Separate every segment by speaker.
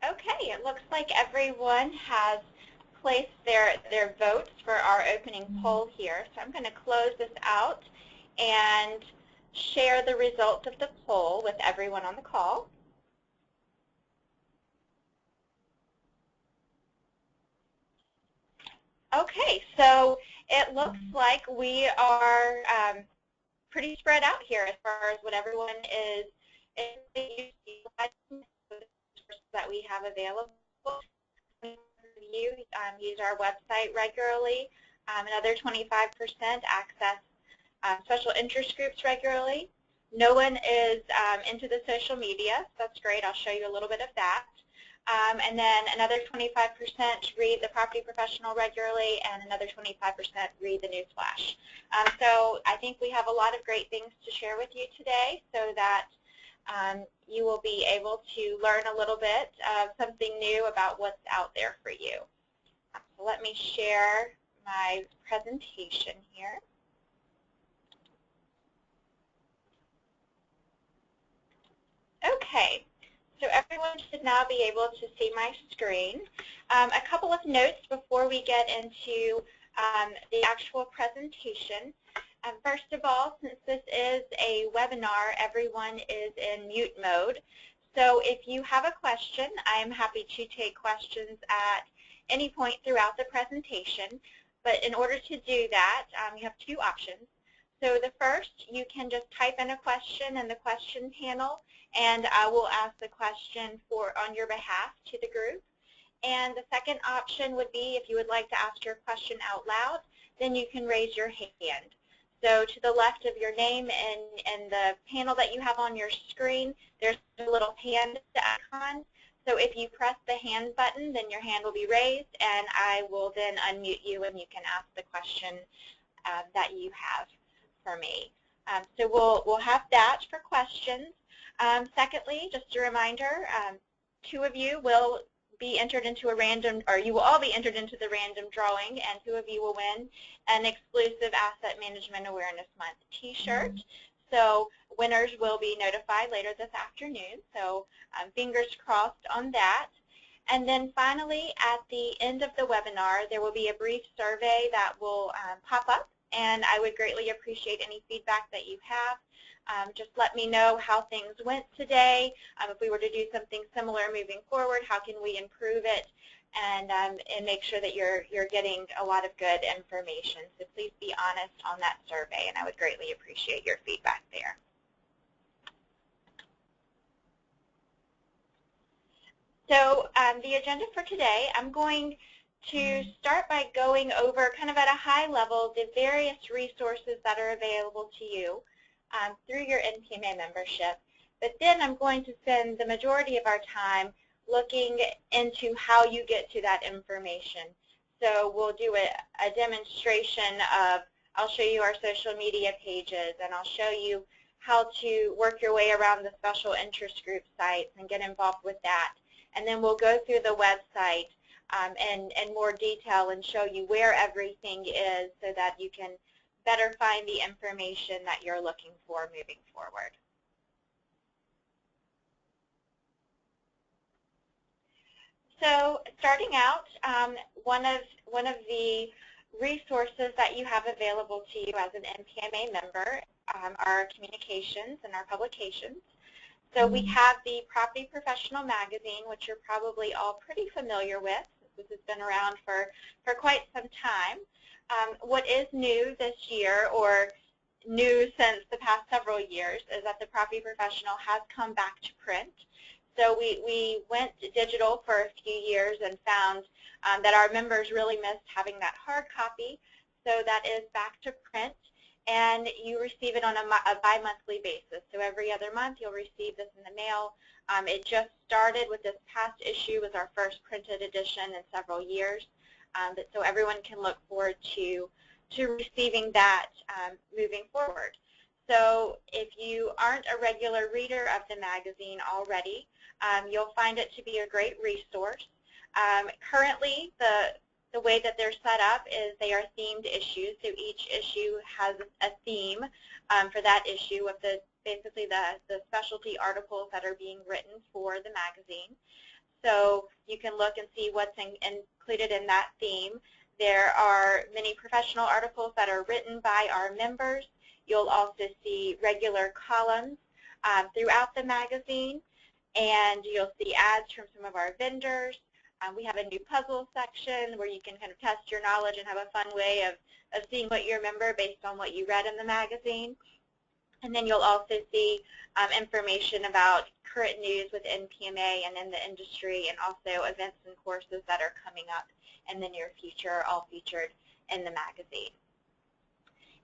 Speaker 1: Okay, it looks like everyone has placed their votes for our opening poll here. So I'm going to close this out and share the results of the poll with everyone on the call. Okay, so it looks like we are pretty spread out here as far as what everyone is that we have available. You use our website regularly. Another 25% access special interest groups regularly. No one is into the social media, so that's great. I'll show you a little bit of that. And then another 25% read the Property Professional regularly, and another 25% read the Newsflash. So I think we have a lot of great things to share with you today so that you will be able to learn a little bit of something new about what's out there for you. So let me share my presentation here. Okay, so everyone should now be able to see my screen. A couple of notes before we get into the actual presentation. First of all, since this is a webinar, everyone is in mute mode. So if you have a question, I am happy to take questions at any point throughout the presentation. But in order to do that, you have two options. So the first, you can just type in a question in the question panel, and I will ask the question on your behalf to the group. And the second option would be if you would like to ask your question out loud, then you can raise your hand. So to the left of your name and the panel that you have on your screen, there's a little hand icon. So if you press the hand button, then your hand will be raised, and I will then unmute you, and you can ask the question that you have for me. So we'll have that for questions. Secondly, just a reminder, two of you will be entered into a random, or you will all be entered into the random drawing, and two of you will win an exclusive Asset Management Awareness Month t-shirt. So winners will be notified later this afternoon, so fingers crossed on that. And then finally, at the end of the webinar, there will be a brief survey that will pop up, and I would greatly appreciate any feedback that you have. Just let me know how things went today. If we were to do something similar moving forward, how can we improve it, and make sure that you're getting a lot of good information. So please be honest on that survey, and I would greatly appreciate your feedback there. So the agenda for today, I'm going to start by going over kind of at a high level the various resources that are available to you through your NPMA membership. But then I'm going to spend the majority of our time looking into how you get to that information. So we'll do a demonstration of, I'll show you our social media pages, and I'll show you how to work your way around the special interest group sites and get involved with that. And then we'll go through the website in more detail and show you where everything is so that you can better find the information that you're looking for moving forward. So starting out, one of the resources that you have available to you as an NPMA member are communications and our publications. So we have the Property Professional magazine, which you're probably all pretty familiar with. This has been around for quite some time. What is new this year, or new since the past several years, is that the Property Professional has come back to print. So we went digital for a few years and found that our members really missed having that hard copy. So that is back to print, and you receive it on a bi-monthly basis. So every other month you'll receive this in the mail. It just started with this past issue, was our first printed edition in several years. But so everyone can look forward to receiving that moving forward. So if you aren't a regular reader of the magazine already, you'll find it to be a great resource. Currently, the way that they're set up is they are themed issues. So each issue has a theme for that issue of basically the specialty articles that are being written for the magazine. so you can look and see what's included in that theme. There are many professional articles that are written by our members. You'll also see regular columns throughout the magazine, and you'll see ads from some of our vendors. We have a new puzzle section where you can kind of test your knowledge and have a fun way of seeing what you remember based on what you read in the magazine. And then you'll also see information about current news with NPMA and in the industry, and also events and courses that are coming up in the near future, all featured in the magazine.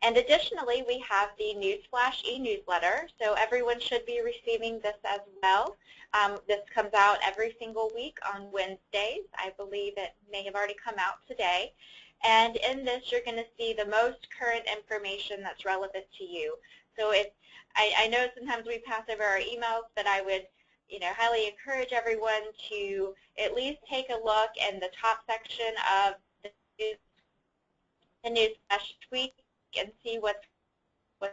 Speaker 1: And additionally, we have the Newsflash e-newsletter, so everyone should be receiving this as well. This comes out every single week on Wednesdays. I believe it may have already come out today. And in this, you're going to see the most current information that's relevant to you. So I know sometimes we pass over our emails, but I would highly encourage everyone to at least take a look in the top section of the Newsflash tweet and see what's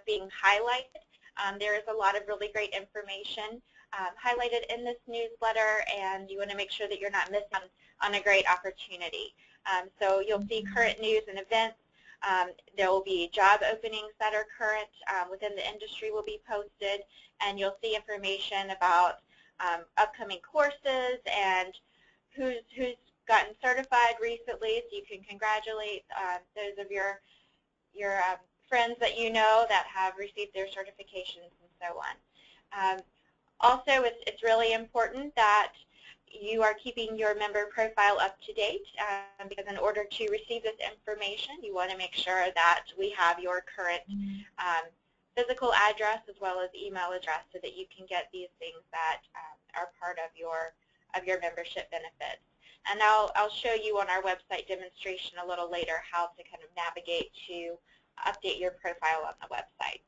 Speaker 1: being highlighted. There is a lot of really great information highlighted in this newsletter, and you want to make sure that you're not missing on a great opportunity. So you'll see current news and events. There will be job openings that are current within the industry will be posted, and you'll see information about upcoming courses and who's gotten certified recently, so you can congratulate those of your friends that you know that have received their certifications and so on. Also, it's really important that you are keeping your member profile up to date because in order to receive this information, you want to make sure that we have your current physical address as well as email address so that you can get these things that are part of your membership benefits. And I'll show you on our website demonstration a little later how to kind of navigate to update your profile on the website.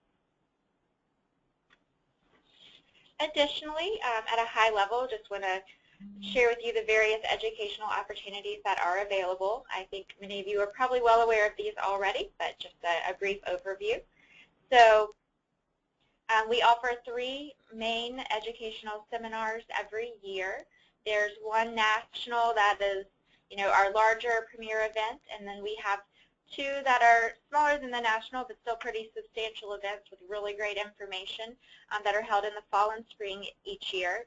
Speaker 1: Additionally, at a high level, just want to share with you the various educational opportunities that are available. I think many of you are probably well aware of these already, but just a brief overview. So we offer 3 main educational seminars every year. There's one national that is, our larger premier event, and then we have 2 that are smaller than the national but still pretty substantial events with really great information that are held in the fall and spring each year.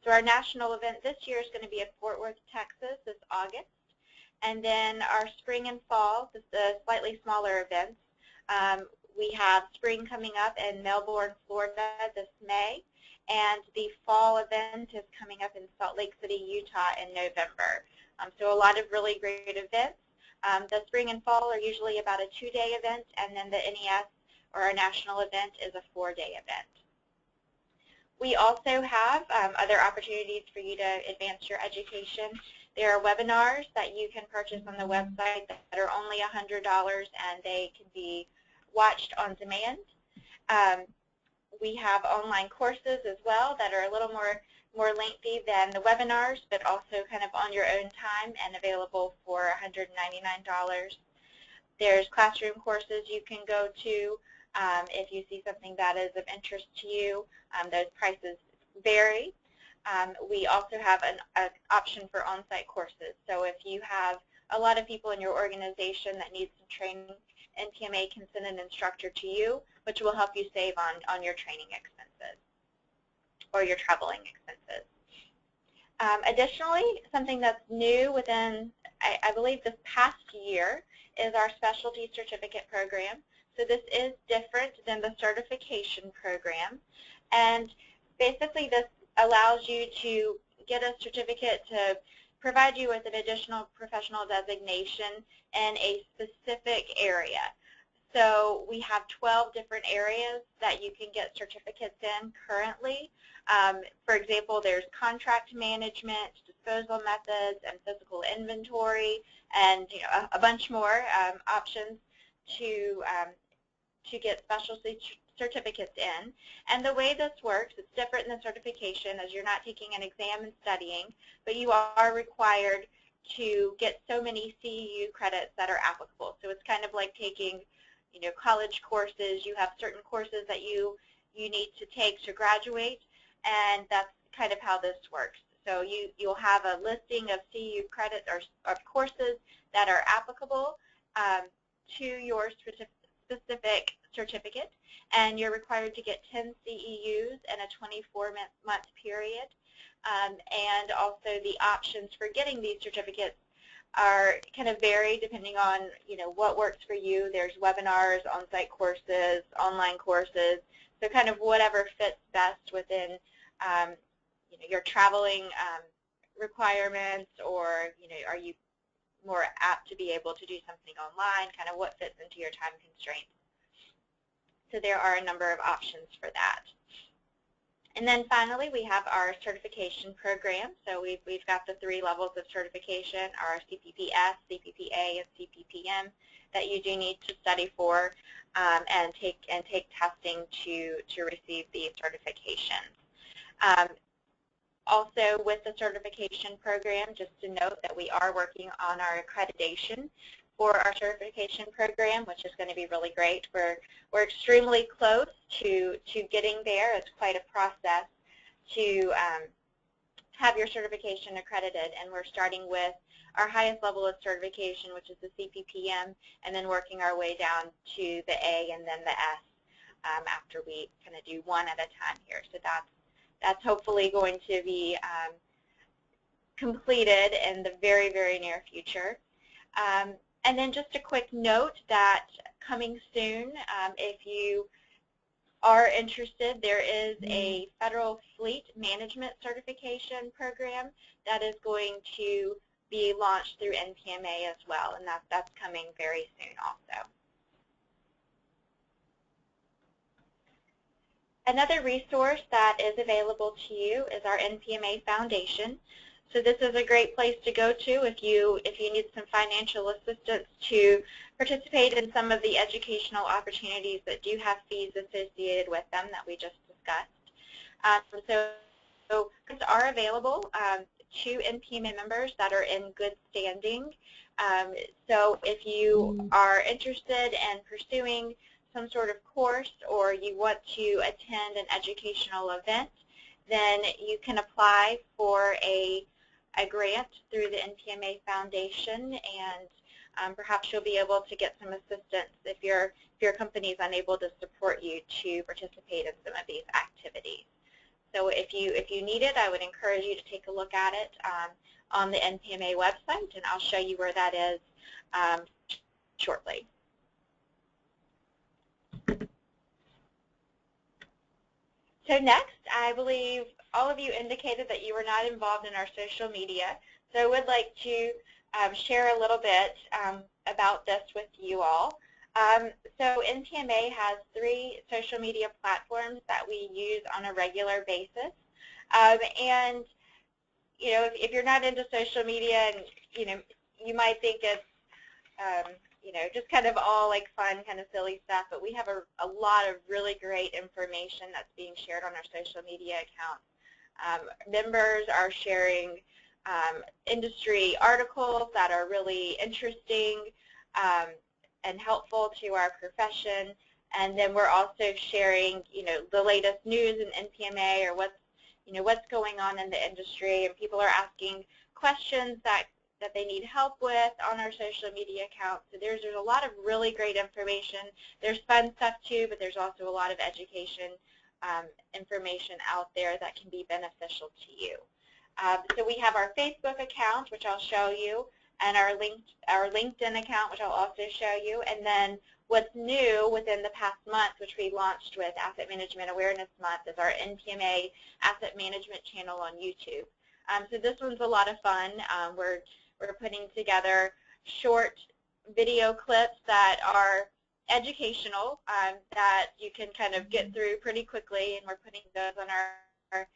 Speaker 1: So our national event this year is going to be at Fort Worth, Texas this August. And then our spring and fall, the slightly smaller events, we have spring coming up in Melbourne, Florida this May. And the fall event is coming up in Salt Lake City, Utah in November. So a lot of really great events. The spring and fall are usually about a 2-day event, and then the NES, or our national event, is a 4-day event. We also have other opportunities for you to advance your education. There are webinars that you can purchase on the website that are only $100, and they can be watched on demand. We have online courses as well that are a little more lengthy than the webinars, but also kind of on your own time and available for $199. There's classroom courses you can go to if you see something that is of interest to you. Those prices vary. We also have an option for on-site courses. So if you have a lot of people in your organization that need some training, NPMA can send an instructor to you, which will help you save on your training expenses or your traveling expenses. Additionally, something that's new within, I believe, this past year is our specialty certificate program. So this is different than the certification program. And basically this allows you to get a certificate to provide you with an additional professional designation in a specific area. So we have 12 different areas that you can get certificates in currently. For example, there's contract management, disposal methods, and physical inventory, and a bunch more options to get specialty certificates in. And the way this works, it's different than certification, as you're not taking an exam and studying, but you are required to get so many CEU credits that are applicable. So it's kind of like taking college courses. You have certain courses that you need to take to graduate, and that's kind of how this works. So you'll have a listing of CEU credits or of courses that are applicable to your specific certificate, and you're required to get 10 CEUs in a 24-month period. And also the options for getting these certificates are kind of vary depending on what works for you. There's webinars, on-site courses, online courses, so kind of whatever fits best within your traveling requirements, or are you more apt to be able to do something online, kind of what fits into your time constraints. So there are a number of options for that. And then finally, we have our certification program. So we've got the 3 levels of certification, our CPPS, CPPA, and CPPM, that you do need to study for and take testing to receive these certifications. Also, with the certification program, just to note that we are working on our accreditation for our certification program, which is going to be really great. We're extremely close to getting there. It's quite a process to have your certification accredited, and we're starting with our highest level of certification, which is the CPPM, and then working our way down to the A and then the S after we kind of do one at a time here. So that's hopefully going to be completed in the very, very near future. And then just a quick note that coming soon, if you are interested, there is a federal fleet management certification program that is going to be launched through NPMA as well, and that's coming very soon also. Another resource that is available to you is our NPMA Foundation. So this is a great place to go to if you need some financial assistance to participate in some of the educational opportunities that do have fees associated with them that we just discussed. So grants are available to NPMA members that are in good standing. So if you are interested in pursuing some sort of course, or you want to attend an educational event, then you can apply for a grant through the NPMA Foundation, and perhaps you'll be able to get some assistance if your company is unable to support you to participate in some of these activities. So if you need it, I would encourage you to take a look at it on the NPMA website, and I'll show you where that is shortly. So next, I believe all of you indicated that you were not involved in our social media. So I would like to share a little bit about this with you all. So NPMA has 3 social media platforms that we use on a regular basis. And if you're not into social media, and you might think it's just kind of all like fun, kind of silly stuff, but we have a lot of really great information that's being shared on our social media accounts. Members are sharing industry articles that are really interesting and helpful to our profession, and then we're also sharing the latest news in NPMA, or what's going on in the industry, and people are asking questions that they need help with on our social media accounts. So there's a lot of really great information. There's fun stuff too, but there's also a lot of education information out there that can be beneficial to you. So we have our Facebook account, which I'll show you, and our LinkedIn account, which I'll also show you, and then what's new within the past month, which we launched with Asset Management Awareness Month, is our NPMA Asset Management channel on YouTube. So this one's a lot of fun. We're putting together short video clips that are educational, that you can kind of get through pretty quickly, and we're putting those on our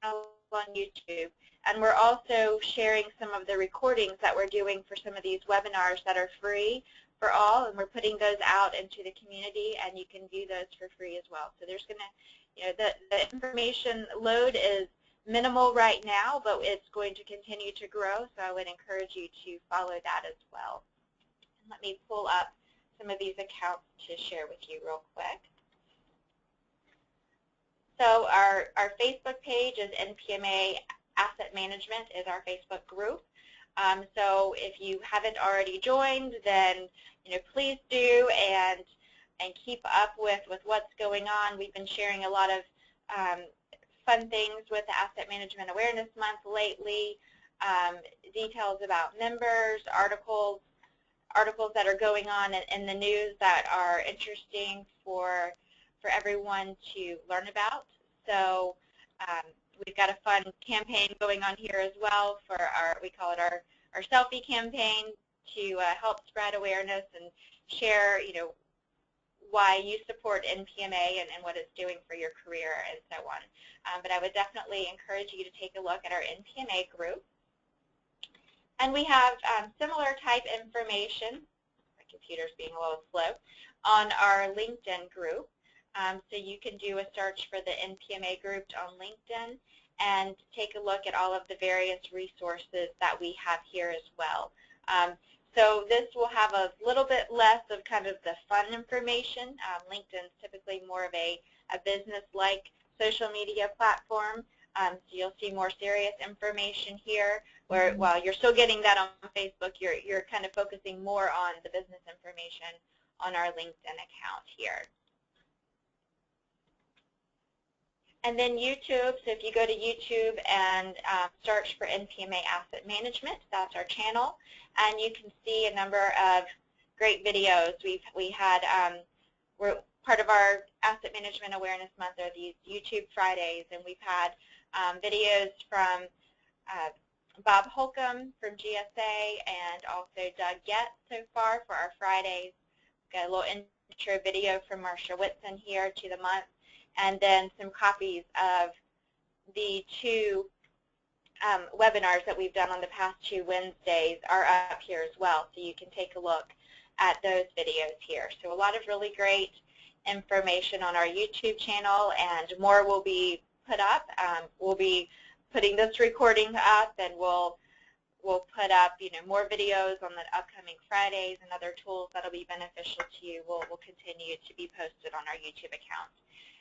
Speaker 1: channel on YouTube. And we're also sharing some of the recordings that we're doing for some of these webinars that are free for all, and we're putting those out into the community, and you can view those for free as well. So there's going to, the information load is minimal right now, but it's going to continue to grow, so I would encourage you to follow that as well. And let me pull up some of these accounts to share with you real quick. So our Facebook page is NPMA Asset Management is our Facebook group. So if you haven't already joined, then please do and keep up with what's going on. We've been sharing a lot of fun things with the Asset Management Awareness Month lately, details about members, articles that are going on in the news that are interesting for everyone to learn about. So we've got a fun campaign going on here as well for we call it our selfie campaign to help spread awareness and share, why you support NPMA and what it's doing for your career and so on. But I would definitely encourage you to take a look at our NPMA group. And we have similar type information, my computer's being a little slow, on our LinkedIn group. So you can do a search for the NPMA group on LinkedIn and take a look at all of the various resources that we have here as well. So this will have a little bit less of kind of the fun information. LinkedIn's typically more of a business-like social media platform. So you'll see more serious information here, where while you're still getting that on Facebook, you're kind of focusing more on the business information on our LinkedIn account here. And then YouTube, so if you go to YouTube and search for NPMA Asset Management, that's our channel, and you can see a number of great videos. We had, we're part of our Asset Management Awareness Month are these YouTube Fridays, and we've had videos from Bob Holcomb from GSA and also Doug Getz so far for our Fridays. We've got a little intro video from Marsha Whitson here to the month, and then some copies of the two webinars that we've done on the past 2 Wednesdays are up here as well, so you can take a look at those videos here. So a lot of really great information on our YouTube channel, and more will be put up. We'll be putting this recording up, and we'll put up more videos on the upcoming Fridays, and other tools that'll be beneficial to you will continue to be posted on our YouTube account.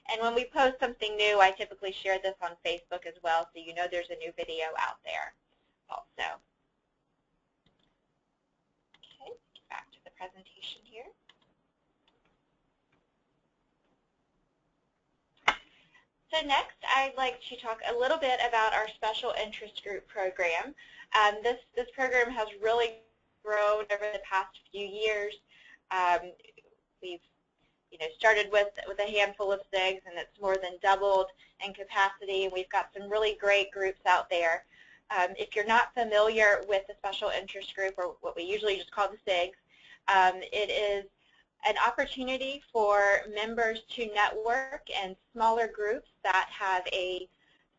Speaker 1: And when we post something new, I typically share this on Facebook as well, so you know there's a new video out there also. Okay, get back to the presentation here. So next, I'd like to talk a little bit about our Special Interest Group program. This program has really grown over the past few years. We've started with a handful of SIGs, and it's more than doubled in capacity, and we've got some really great groups out there. If you're not familiar with the Special Interest Group, or what we usually just call the SIGs, it is an opportunity for members to network in smaller groups that have a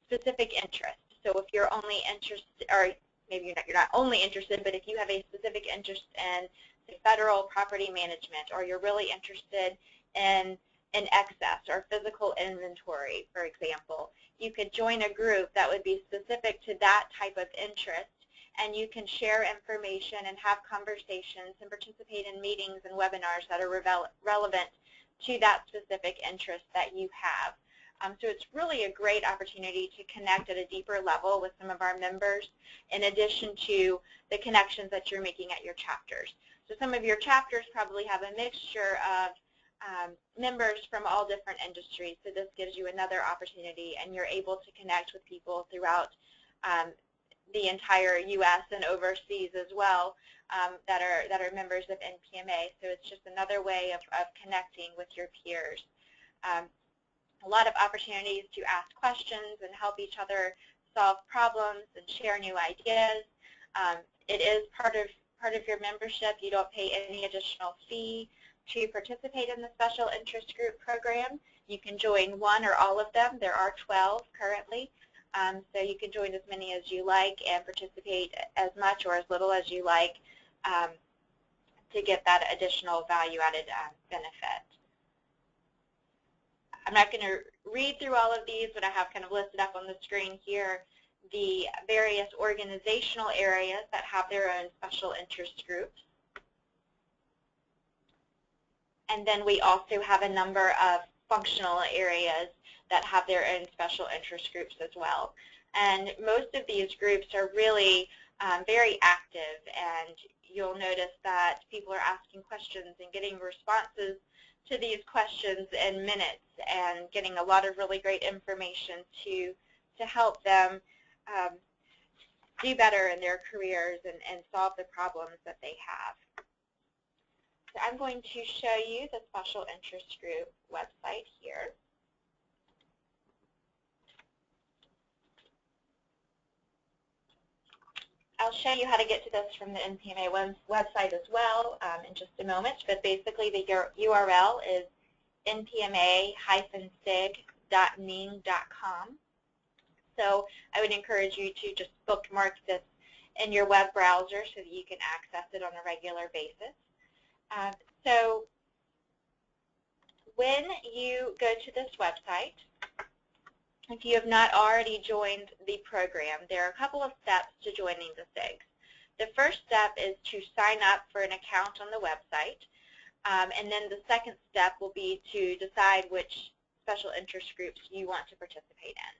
Speaker 1: specific interest. So if you're only interested, or maybe you're not only interested, but if you have a specific interest in say, federal property management, or you're really interested in excess or physical inventory, for example, you could join a group that would be specific to that type of interest, and you can share information and have conversations and participate in meetings and webinars that are relevant to that specific interest that you have. So it's really a great opportunity to connect at a deeper level with some of our members, in addition to the connections that you're making at your chapters. So some of your chapters probably have a mixture of members from all different industries, so this gives you another opportunity, and you're able to connect with people throughout the entire U.S. and overseas as well that are members of NPMA. So it's just another way of connecting with your peers. A lot of opportunities to ask questions and help each other solve problems and share new ideas. It is part of your membership. You don't pay any additional fee to participate in the Special Interest Group program. You can join one or all of them. There are 12 currently. So you can join as many as you like and participate as much or as little as you like to get that additional value-added benefit. I'm not going to read through all of these, but I have kind of listed up on the screen here the various organizational areas that have their own special interest groups. And then we also have a number of functional areas that have their own special interest groups as well. And most of these groups are really very active, and you'll notice that people are asking questions and getting responses to these questions in minutes and getting a lot of really great information to help them do better in their careers and solve the problems that they have. So I'm going to show you the Special Interest Group website here. I'll show you how to get to this from the NPMA website as well in just a moment, but basically the URL is npma-sig.ning.com. So I would encourage you to just bookmark this in your web browser so that you can access it on a regular basis. So when you go to this website, if you have not already joined the program, there are a couple of steps to joining the SIGs. The first step is to sign up for an account on the website, and then the second step will be to decide which special interest groups you want to participate in.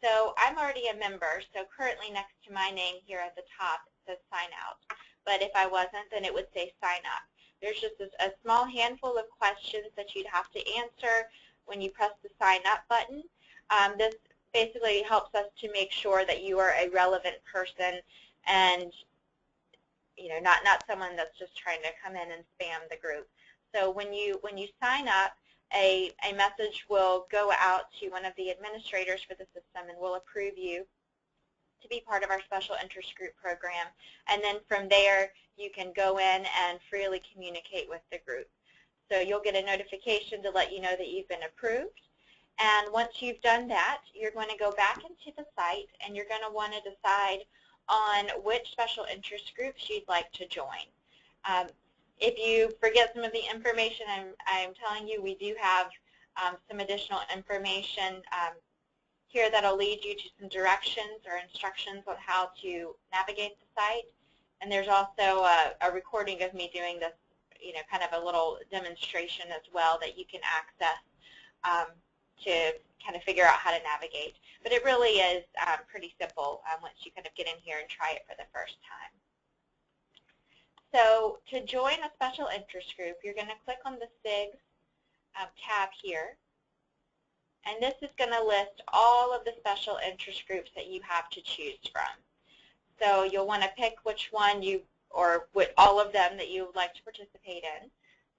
Speaker 1: So I'm already a member, so currently next to my name here at the top it says sign out, but if I wasn't, then it would say sign up. There's just a small handful of questions that you'd have to answer when you press the sign up button. This basically helps us to make sure that you are a relevant person and not someone that's just trying to come in and spam the group. So when you sign up, a message will go out to one of the administrators for the system and will approve you to be part of our special interest group program. And then from there, you can go in and freely communicate with the group. So you'll get a notification to let you know that you've been approved. And once you've done that, you're going to go back into the site and you're going to want to decide on which special interest groups you'd like to join. If you forget some of the information I'm telling you, we do have some additional information here that will lead you to some directions or instructions on how to navigate the site. And there's also a recording of me doing this, kind of a little demonstration as well that you can access to kind of figure out how to navigate. But it really is pretty simple once you kind of get in here and try it for the first time. So to join a special interest group, you're going to click on the SIGs tab here. And this is going to list all of the special interest groups that you have to choose from. So you'll want to pick which one or all of them that you would like to participate in.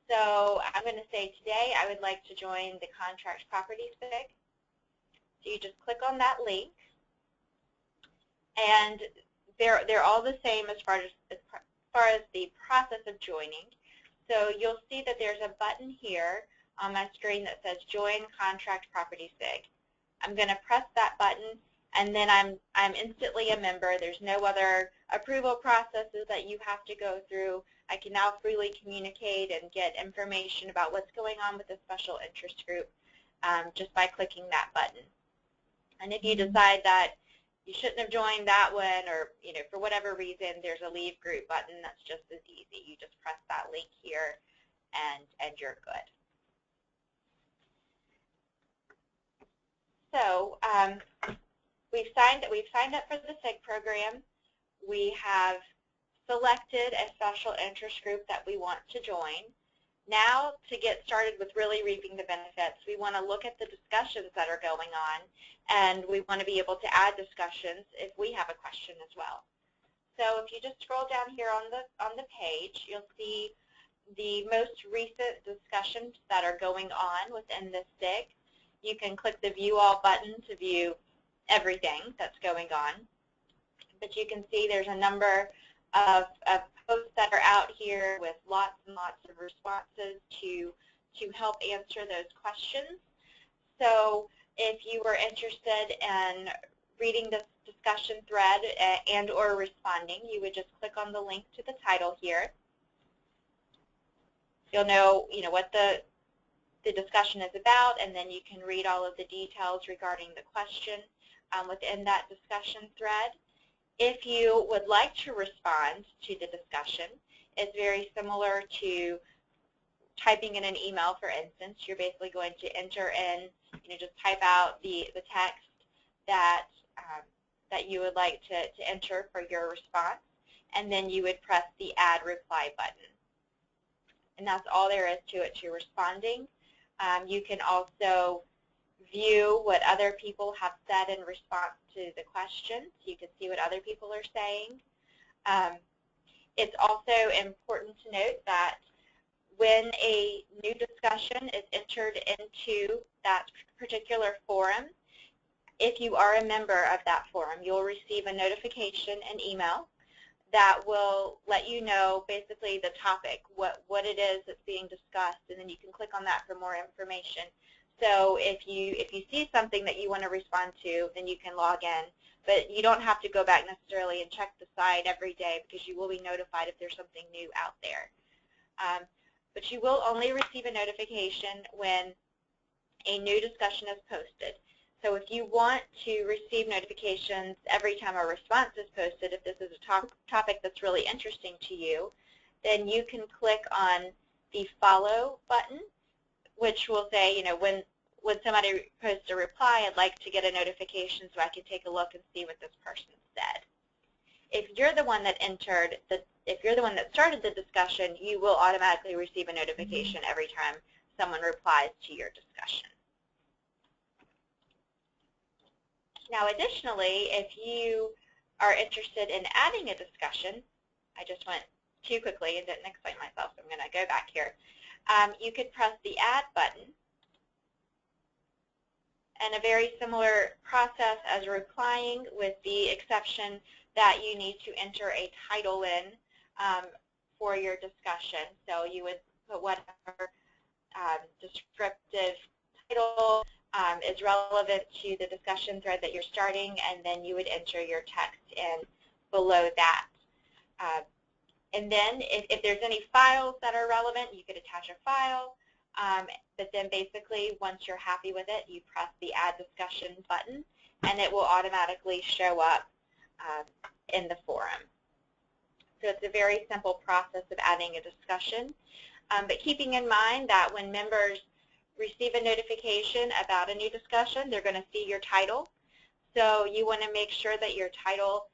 Speaker 1: So I'm going to say today I would like to join the Contract Property SIG. So you just click on that link. And they're all the same as far as the process of joining. So you'll see that there's a button here on my screen that says Join Contract Property SIG. I'm going to press that button, and then I'm instantly a member. There's no other approval processes that you have to go through. I can now freely communicate and get information about what's going on with the special interest group just by clicking that button. And if you decide that you shouldn't have joined that one, or for whatever reason, there's a Leave Group button that's just as easy. You just press that link here, and you're good. So we've signed up for the SIG program. We have selected a special interest group that we want to join. Now, to get started with really reaping the benefits, we want to look at the discussions that are going on, and we want to be able to add discussions if we have a question as well. So if you just scroll down here on the page, you'll see the most recent discussions that are going on within this SIG. You can click the View All button to view everything that's going on. But you can see there's a number of posts that are out here with lots and lots of responses to help answer those questions. So if you were interested in reading this discussion thread and or responding, you would just click on the link to the title here. You'll know what the discussion is about, and then you can read all of the details regarding the question within that discussion thread. If you would like to respond to the discussion, it's very similar to typing in an email, for instance. You're basically going to enter in, just type out the text that that you would like to enter for your response, and then you would press the Add Reply button. And that's all there is to it to responding. You can also view what other people have said in response to the question, so you can see what other people are saying. It's also important to note that when a new discussion is entered into that particular forum, if you are a member of that forum, you'll receive a notification, an email, that will let you know basically the topic, what it is that's being discussed, and then you can click on that for more information. So if you see something that you want to respond to, then you can log in, but you don't have to go back necessarily and check the site every day because you will be notified if there's something new out there. But you will only receive a notification when a new discussion is posted. So if you want to receive notifications every time a response is posted, if this is a topic that's really interesting to you, then you can click on the Follow button, which will say, when somebody posts a reply, I'd like to get a notification so I can take a look and see what this person said. If you're the one that started the discussion, you will automatically receive a notification every time someone replies to your discussion. Now, additionally, if you are interested in adding a discussion, I just went too quickly and didn't explain myself, so I'm going to go back here. You could press the Add button, and a very similar process as replying, with the exception that you need to enter a title in for your discussion. So you would put whatever descriptive title is relevant to the discussion thread that you're starting, and then you would enter your text in below that. And then if there's any files that are relevant, you could attach a file. But then basically, once you're happy with it, you press the Add Discussion button, and it will automatically show up in the forum. So it's a very simple process of adding a discussion. But keeping in mind that when members receive a notification about a new discussion, they're going to see your title. So you want to make sure that your title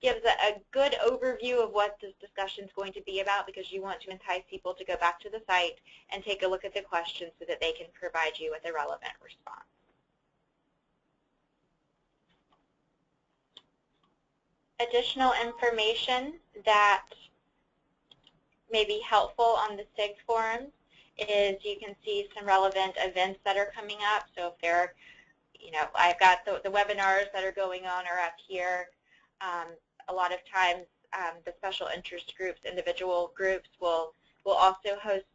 Speaker 1: gives a good overview of what this discussion is going to be about, because you want to entice people to go back to the site and take a look at the questions so that they can provide you with a relevant response. Additional information that may be helpful on the SIG forums is you can see some relevant events that are coming up. So if they're, I've got the webinars that are going on are up here. A lot of times the special interest groups, individual groups will also host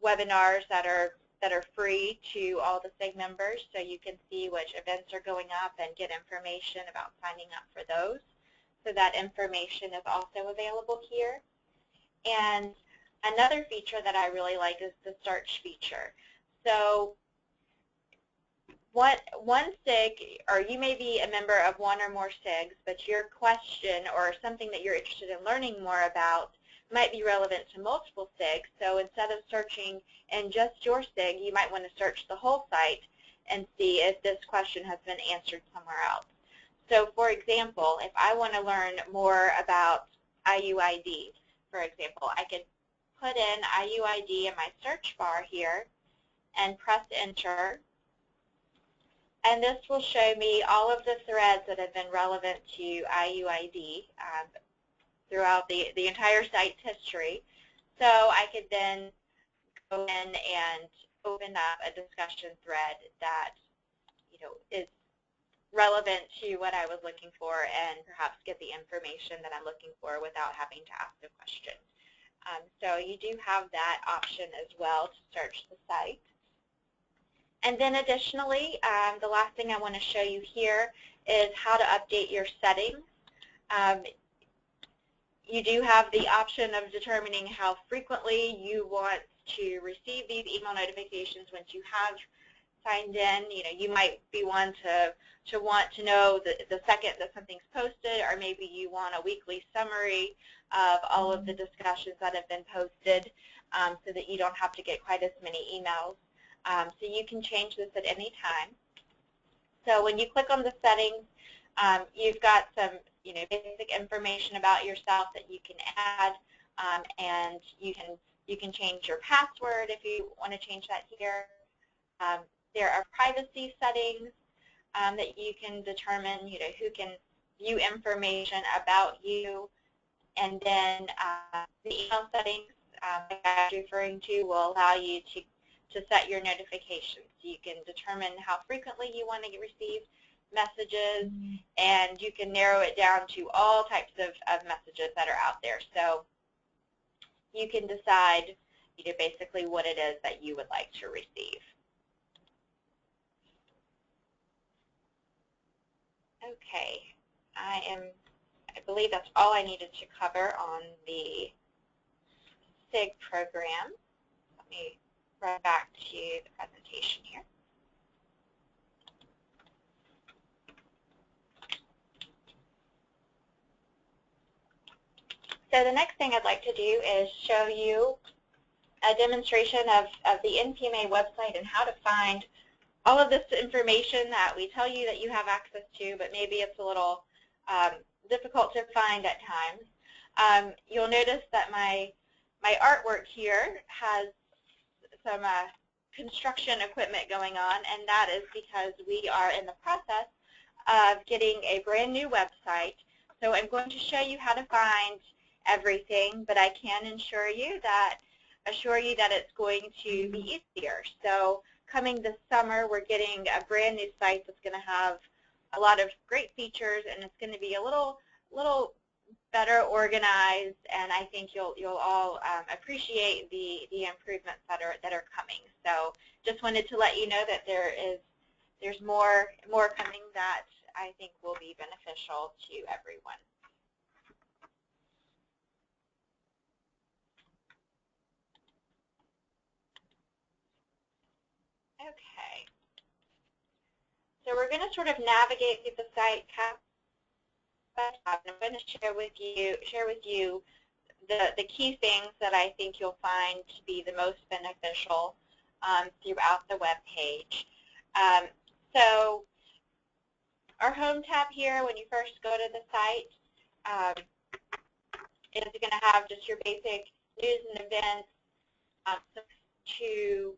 Speaker 1: webinars that are free to all the SIG members, so you can see which events are going up and get information about signing up for those. So that information is also available here. And another feature that I really like is the search feature. So one SIG, or you may be a member of one or more SIGs, but your question or something that you're interested in learning more about might be relevant to multiple SIGs. So instead of searching in just your SIG, you might want to search the whole site and see if this question has been answered somewhere else. So for example, if I want to learn more about IUID, for example, I could put in IUID in my search bar here and press Enter. And this will show me all of the threads that have been relevant to IUID throughout the entire site's history. So I could then go in and open up a discussion thread that is relevant to what I was looking for, and perhaps get the information that I'm looking for without having to ask a question. So you do have that option as well to search the site. And then additionally, the last thing I want to show you here is how to update your settings. You do have the option of determining how frequently you want to receive these email notifications once you have signed in. You might be one to want to know the second that something's posted, or maybe you want a weekly summary of all of the discussions that have been posted, so that you don't have to get quite as many emails. So you can change this at any time. So when you click on the settings, you've got some basic information about yourself that you can add, and you can change your password if you want to change that here. There are privacy settings that you can determine, who can view information about you, and then the email settings like I was referring to will allow you to set your notifications. You can determine how frequently you want to receive messages, and you can narrow it down to all types of messages that are out there. So you can decide basically what it is that you would like to receive. Okay, I believe that's all I needed to cover on the SIG program. Let me run back to the presentation here. So the next thing I'd like to do is show you a demonstration of the NPMA website and how to find all of this information that we tell you that you have access to, but maybe it's a little difficult to find at times. You'll notice that my artwork here has some construction equipment going on, and that is because we are in the process of getting a brand new website. So I'm going to show you how to find everything, but I can assure you that it's going to be easier. So coming this summer, we're getting a brand new site that's going to have a lot of great features, and it's going to be a little better organized, and I think you'll all appreciate the improvements that are coming. So just wanted to let you know that there's more coming that I think will be beneficial to everyone. Okay, so we're going to sort of navigate through the site tab. I'm going to share with you the key things that I think you'll find to be the most beneficial throughout the web page. So our home tab here, when you first go to the site, is going to have just your basic news and events to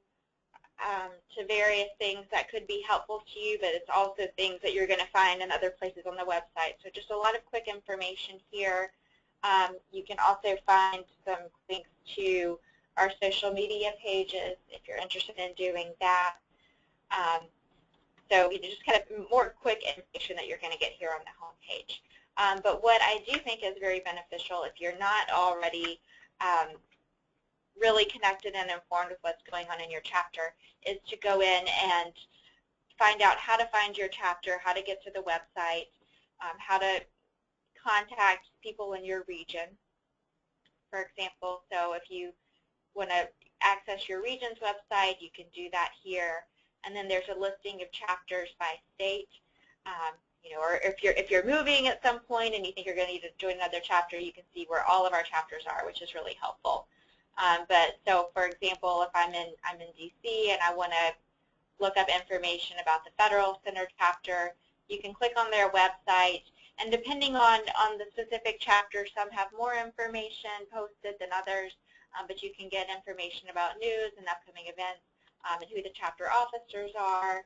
Speaker 1: various things that could be helpful to you, but it's also things that you're going to find in other places on the website. So just a lot of quick information here. You can also find some links to our social media pages if you're interested in doing that. So just kind of more quick information that you're going to get here on the home page. But what I do think is very beneficial, if you're not already really connected and informed with what's going on in your chapter, is to go in and find out how to find your chapter, how to get to the website, how to contact people in your region, for example. So if you want to access your region's website, you can do that here. And then there's a listing of chapters by state. Or if you're moving at some point and you think you're going to need to join another chapter, you can see where all of our chapters are, which is really helpful. But so, for example, if I'm in DC and I want to look up information about the Federal Center chapter, you can click on their website, and depending on the specific chapter, some have more information posted than others, but you can get information about news and upcoming events, and who the chapter officers are,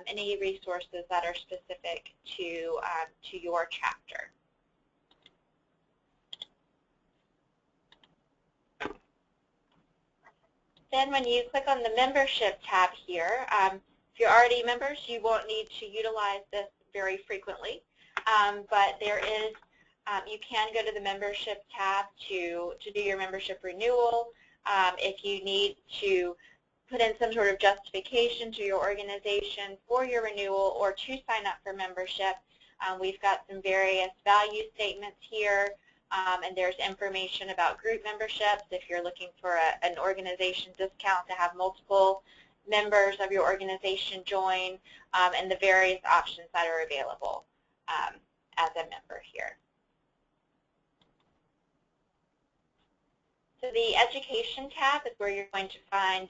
Speaker 1: any resources that are specific to your chapter. Then when you click on the membership tab here, if you're already members, you won't need to utilize this very frequently, but there is, you can go to the membership tab to do your membership renewal. If you need to put in some sort of justification to your organization for your renewal or to sign up for membership, we've got some various value statements here. And there's information about group memberships if you're looking for an organization discount to have multiple members of your organization join, and the various options that are available as a member here. So the education tab is where you're going to find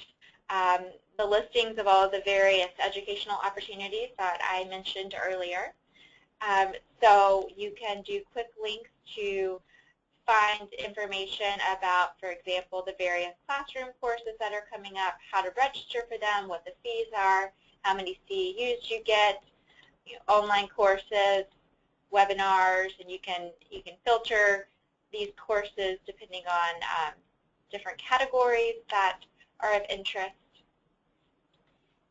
Speaker 1: the listings of all of the various educational opportunities that I mentioned earlier. So you can do quick links to find information about, for example, the various classroom courses that are coming up, how to register for them, what the fees are, how many CEUs you get, online courses, webinars, and you can filter these courses depending on different categories that are of interest.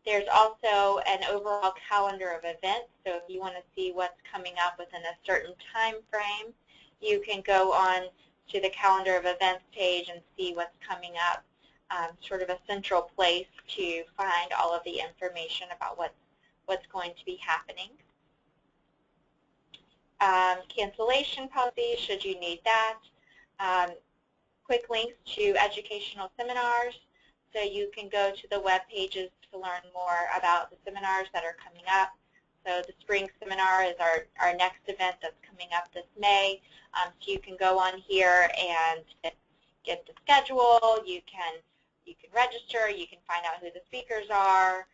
Speaker 1: There's also an overall calendar of events, so if you want to see what's coming up within a certain time frame, you can go on to the calendar of events page and see what's coming up, sort of a central place to find all of the information about what's going to be happening. Cancellation policy, should you need that. Quick links to educational seminars, so you can go to the web pages to learn more about the seminars that are coming up. So the spring seminar is our next event that's coming up this May. So you can go on here and get the schedule. You can register. You can find out who the speakers are.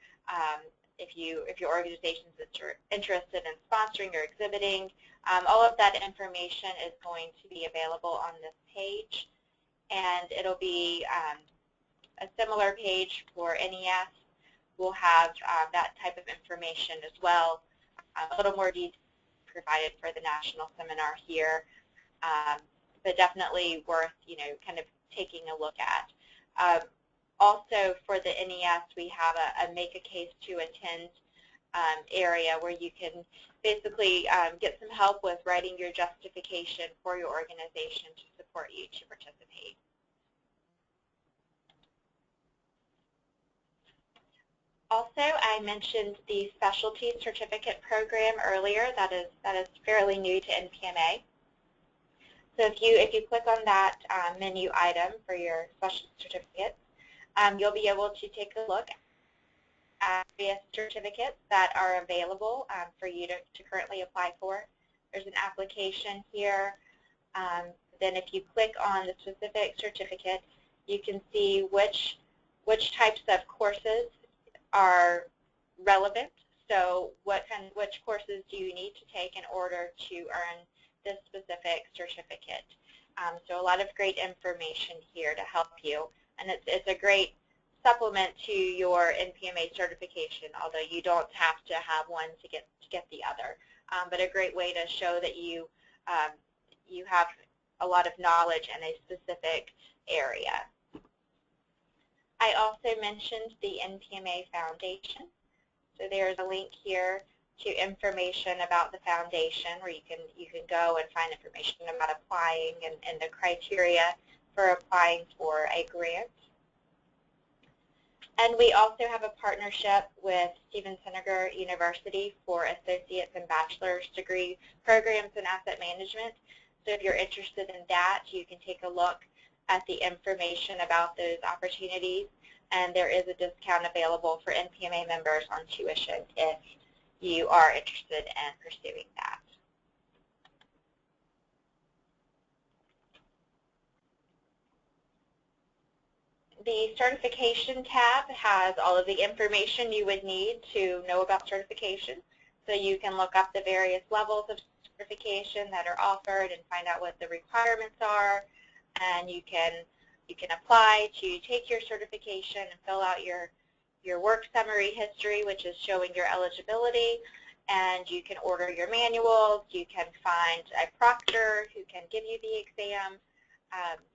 Speaker 1: If your organization is interested in sponsoring or exhibiting, all of that information is going to be available on this page, and it'll be a similar page for NES. We'll have that type of information as well. A little more detail provided for the national seminar here, but definitely worth kind of taking a look at. Also for the NES, we have a make a case to attend area where you can basically get some help with writing your justification for your organization to support you to participate. Also, I mentioned the specialty certificate program earlier. That is fairly new to NPMA. So if you click on that menu item for your specialty certificates, you'll be able to take a look at various certificates that are available for you to currently apply for. There's an application here. Then if you click on the specific certificate, you can see which types of courses are relevant. So which courses do you need to take in order to earn this specific certificate? So a lot of great information here to help you, and it's a great supplement to your NPMA certification, although you don't have to have one to get the other. But a great way to show that you have a lot of knowledge in a specific area. I also mentioned the NPMA Foundation. So there's a link here to information about the foundation where you can go and find information about applying and the criteria for applying for a grant. And we also have a partnership with Steven Senegar University for associate's and bachelor's degree programs in asset management. So if you're interested in that, you can take a look at the information about those opportunities, and there is a discount available for NPMA members on tuition if you are interested in pursuing that. The certification tab has all of the information you would need to know about certification. So you can look up the various levels of certification that are offered and find out what the requirements are, and you can apply to take your certification and fill out your work summary history, which is showing your eligibility, and you can order your manuals. You can find a proctor who can give you the exam.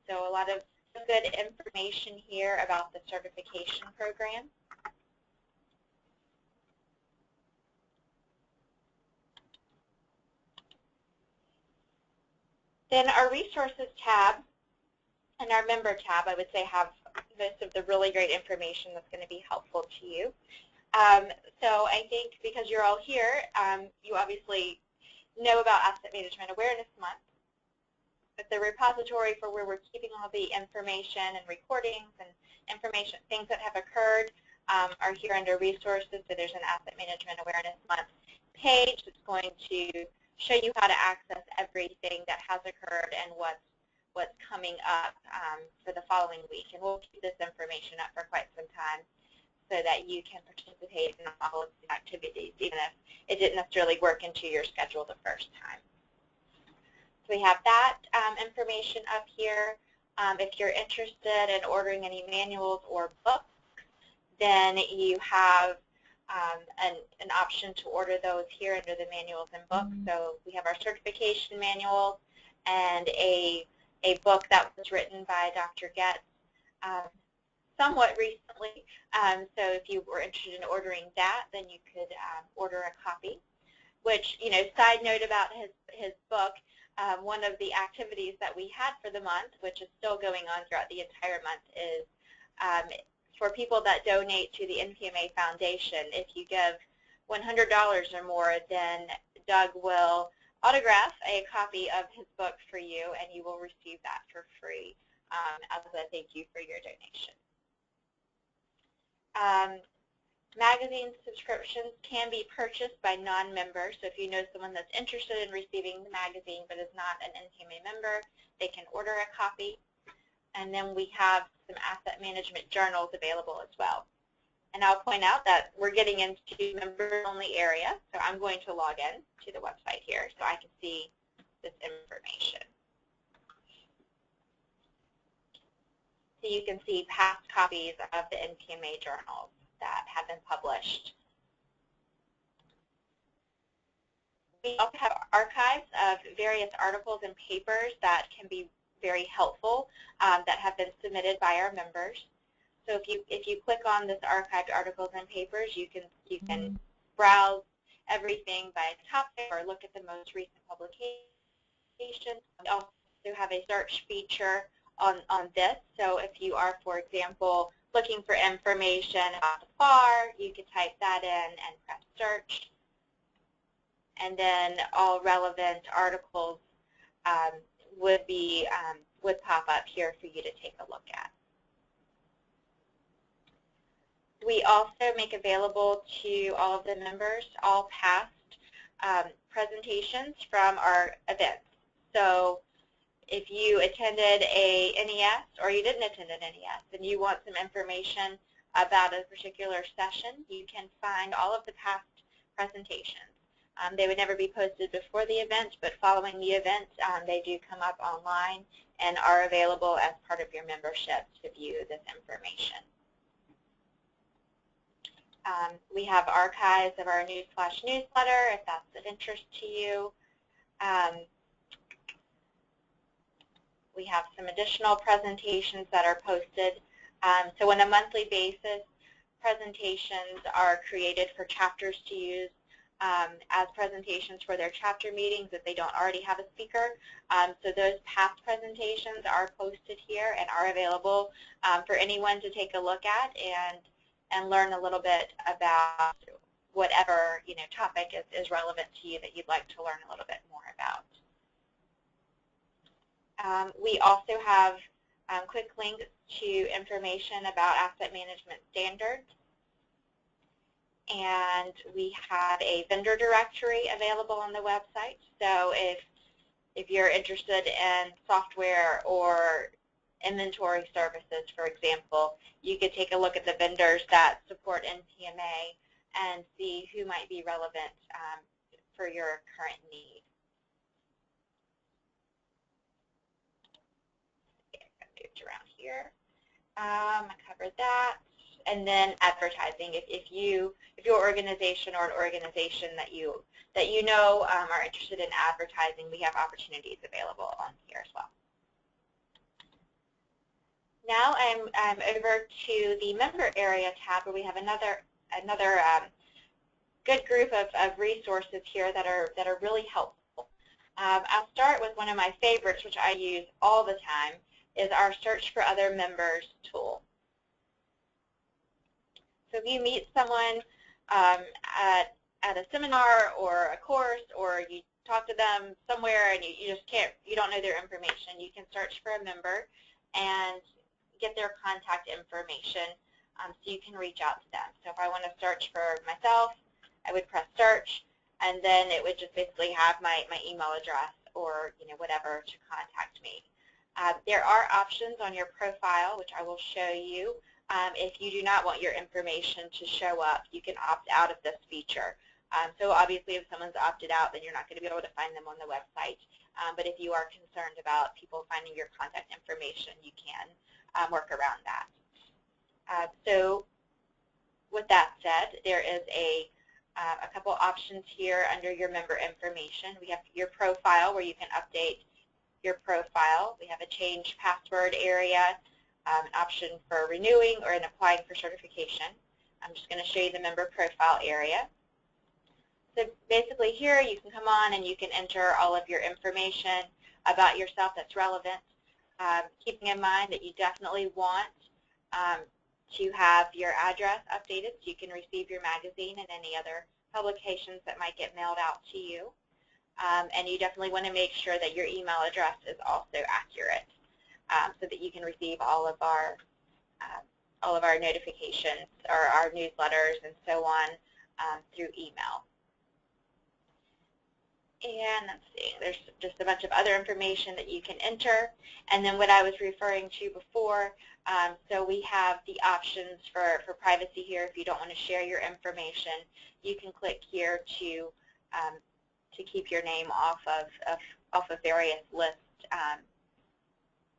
Speaker 1: So a lot of good information here about the certification program. Then our resources tab and our member tab, I would say, have most of the really great information that's going to be helpful to you. So I think because you're all here, you obviously know about Asset Management Awareness Month. But the repository for where we're keeping all the information and recordings and information, things that have occurred, are here under resources. So there's an Asset Management Awareness Month page that's going to show you how to access everything that has occurred and what's coming up for the following week. And we'll keep this information up for quite some time. so that you can participate in all of the activities, even if it didn't necessarily work into your schedule the first time. So we have that information up here. If you're interested in ordering any manuals or books, then you have an option to order those here under the manuals and books. So we have our certification manual and a book that was written by Dr. Getz somewhat recently. So if you were interested in ordering that, then you could order a copy. Which, you know, side note about his book, one of the activities that we had for the month, which is still going on throughout the entire month, is for people that donate to the NPMA Foundation. If you give $100 or more, then Doug will autograph a copy of his book for you, and you will receive that for free as a thank you for your donation. Magazine subscriptions can be purchased by non-members. So if you know someone that's interested in receiving the magazine but is not an NPMA member, they can order a copy. And then we have some asset management journals available as well. And I'll point out that we're getting into member-only area, so I'm going to log in to the website here so I can see this information. So you can see past copies of the NPMA journals that have been published. We also have archives of various articles and papers that can be very helpful that have been submitted by our members. So if you click on this archived articles and papers, you can browse everything by topic or look at the most recent publication. We also have a search feature on this. So if you are, for example, looking for information about the FAR, you could type that in and press search. And then all relevant articles would pop up here for you to take a look at. We also make available to all of the members all past presentations from our events. So if you attended a NES or you didn't attend an NES and you want some information about a particular session, you can find all of the past presentations. They would never be posted before the event, but following the event, they do come up online and are available as part of your membership to view this information. We have archives of our Newsflash newsletter, if that's of interest to you. We have some additional presentations that are posted. So on a monthly basis, presentations are created for chapters to use as presentations for their chapter meetings if they don't already have a speaker. So those past presentations are posted here and are available for anyone to take a look at and learn a little bit about whatever topic is relevant to you that you'd like to learn a little bit more about. We also have quick links to information about asset management standards. And we have a vendor directory available on the website. So if you're interested in software or inventory services, for example, you could take a look at the vendors that support NPMA and see who might be relevant for your current need. Okay, I moved around here. I covered that. And then advertising. If your organization or an organization that you know are interested in advertising, we have opportunities available on here as well. Now I'm over to the member area tab where we have another good group of resources here that are really helpful. I'll start with one of my favorites, which I use all the time, is our Search for Other Members tool. So if you meet someone at a seminar or a course, or you talk to them somewhere and you don't know their information, you can search for a member and get their contact information so you can reach out to them. So if I want to search for myself, I would press search, and then it would just basically have my email address or whatever to contact me. There are options on your profile, which I will show you, If you do not want your information to show up, you can opt out of this feature. So obviously if someone's opted out, then you're not going to be able to find them on the website. But if you are concerned about people finding your contact information, you can work around that. So with that said, there is a couple options here under your member information. We have your profile where you can update your profile. We have a change password area, an option for renewing or in applying for certification. I'm just going to show you the member profile area. So basically here you can come on and you can enter all of your information about yourself that's relevant, keeping in mind that you definitely want to have your address updated so you can receive your magazine and any other publications that might get mailed out to you. And you definitely want to make sure that your email address is also accurate so that you can receive all of our notifications or our newsletters and so on through email. And let's see, there's just a bunch of other information that you can enter. And then what I was referring to before, so we have the options for privacy here. If you don't want to share your information, you can click here to keep your name off of various lists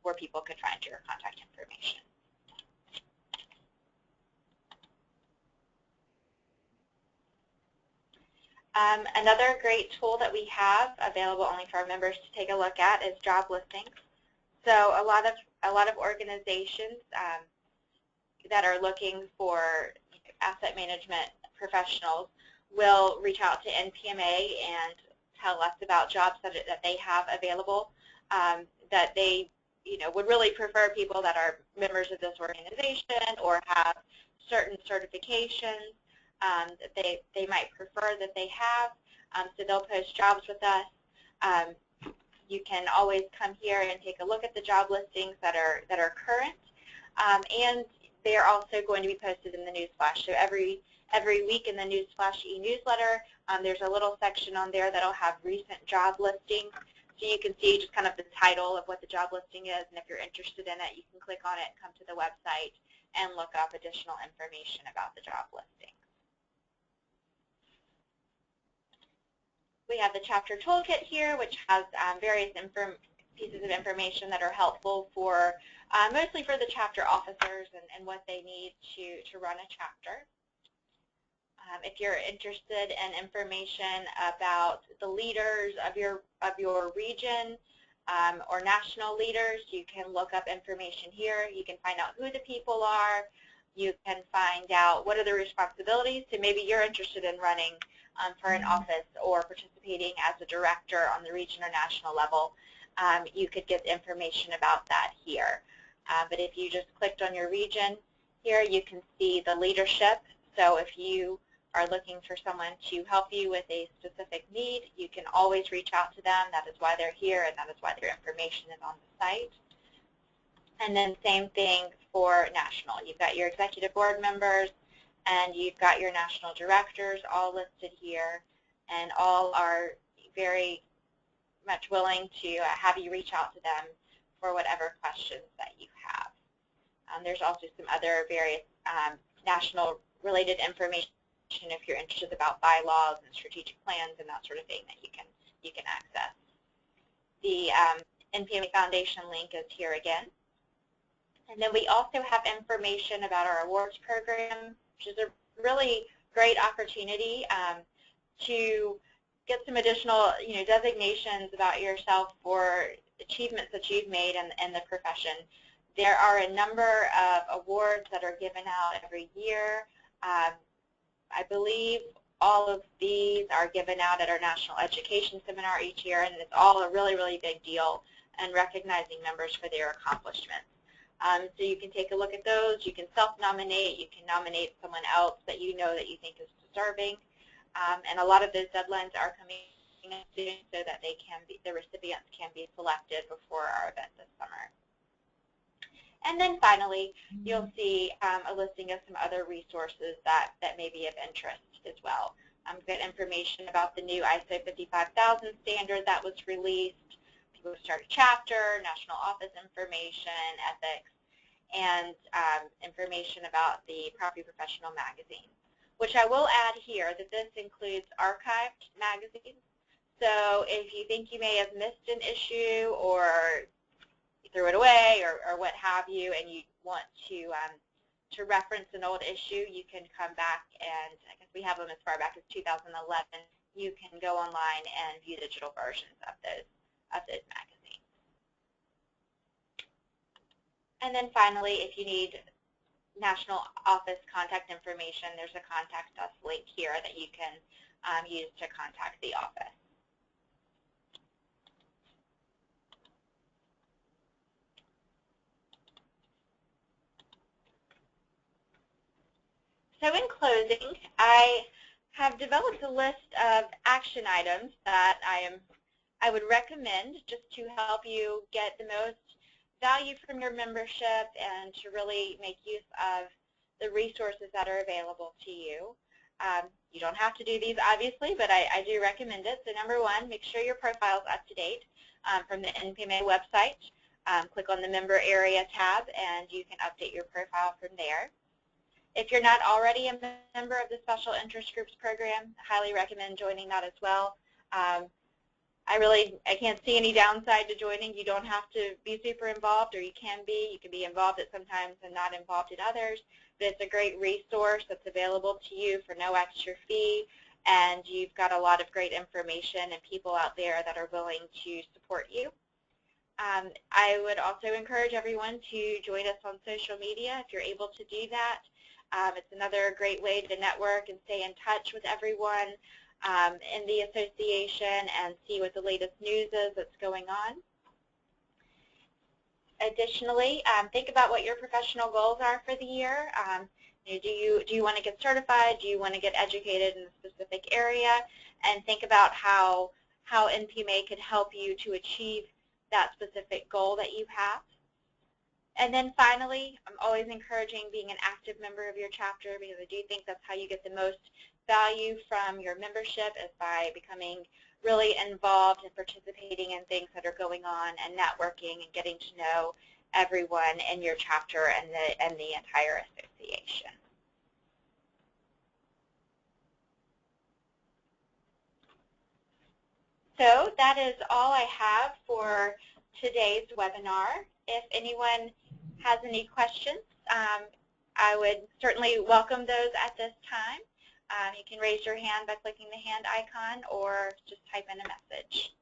Speaker 1: where people could find your contact information. Another great tool that we have available only for our members to take a look at is job listings. So a lot of organizations that are looking for asset management professionals will reach out to NPMA and tell us about jobs that they have available that they would really prefer people that are members of this organization or have certain certifications that they might prefer that they have, so they'll post jobs with us. You can always come here and take a look at the job listings that are current, and they are also going to be posted in the newsflash. So every week in the newsflash e-newsletter, there's a little section on there that'll have recent job listings, so you can see just kind of the title of what the job listing is, and if you're interested in it, you can click on it, come to the website, and look up additional information about the job listing. We have the chapter toolkit here, which has various pieces of information that are helpful for mostly for the chapter officers and what they need to run a chapter. If you're interested in information about the leaders of your region or national leaders, you can look up information here. You can find out who the people are. You can find out what are the responsibilities. So maybe you're interested in running for an office or participating as a director on the region or national level. You could get information about that here. But if you just clicked on your region here, you can see the leadership. So if you are looking for someone to help you with a specific need, you can always reach out to them. That is why they're here, and that is why their information is on the site. And then same thing for national. You've got your executive board members, and you've got your national directors all listed here, and all are very much willing to have you reach out to them for whatever questions that you have. There's also some other various national related information if you're interested about bylaws and strategic plans and that sort of thing that you can access. The NPMA Foundation link is here again. And then we also have information about our awards program, which is a really great opportunity to get some additional designations about yourself for achievements that you've made in the profession. There are a number of awards that are given out every year. I believe all of these are given out at our National Education Seminar each year, and it's all a really, really big deal in recognizing members for their accomplishments. So you can take a look at those. You can self-nominate. You can nominate someone else that you know that you think is deserving. And a lot of those deadlines are coming soon so that the recipients can be selected before our event this summer. And then finally, you'll see a listing of some other resources that may be of interest as well. We've got information about the new ISO 55000 standard that was released, people who start a chapter, national office information, ethics, and information about the Property Professional magazine, which I will add here that this includes archived magazines. So if you think you may have missed an issue or you threw it away or what have you, and you want to reference an old issue, you can come back, and I guess we have them as far back as 2011. You can go online and view digital versions of those magazines. And then finally, if you need national office contact information, there's a contact us link here that you can use to contact the office. So in closing, I have developed a list of action items that I would recommend just to help you get the most value from your membership and to really make use of the resources that are available to you. You don't have to do these, obviously, but I do recommend it. So number one, make sure your profile is up to date from the NPMA website. Click on the Member Area tab, and you can update your profile from there. If you're not already a member of the Special Interest Groups program, I highly recommend joining that as well. I can't see any downside to joining. You don't have to be super involved, or you can be. You can be involved at some times and not involved in others. But it's a great resource that's available to you for no extra fee, and you've got a lot of great information and people out there that are willing to support you. I would also encourage everyone to join us on social media if you're able to do that. It's another great way to network and stay in touch with everyone in the association and see what the latest news is that's going on. Additionally, think about what your professional goals are for the year. Do you want to get certified? Do you want to get educated in a specific area? And think about how NPMA could help you to achieve that specific goal that you have. And then finally, I'm always encouraging being an active member of your chapter, because I do think that's how you get the most value from your membership, is by becoming really involved and participating in things that are going on and networking and getting to know everyone in your chapter and the entire association. So that is all I have for today's webinar. If anyone has any questions, I would certainly welcome those at this time. You can raise your hand by clicking the hand icon or just type in a message.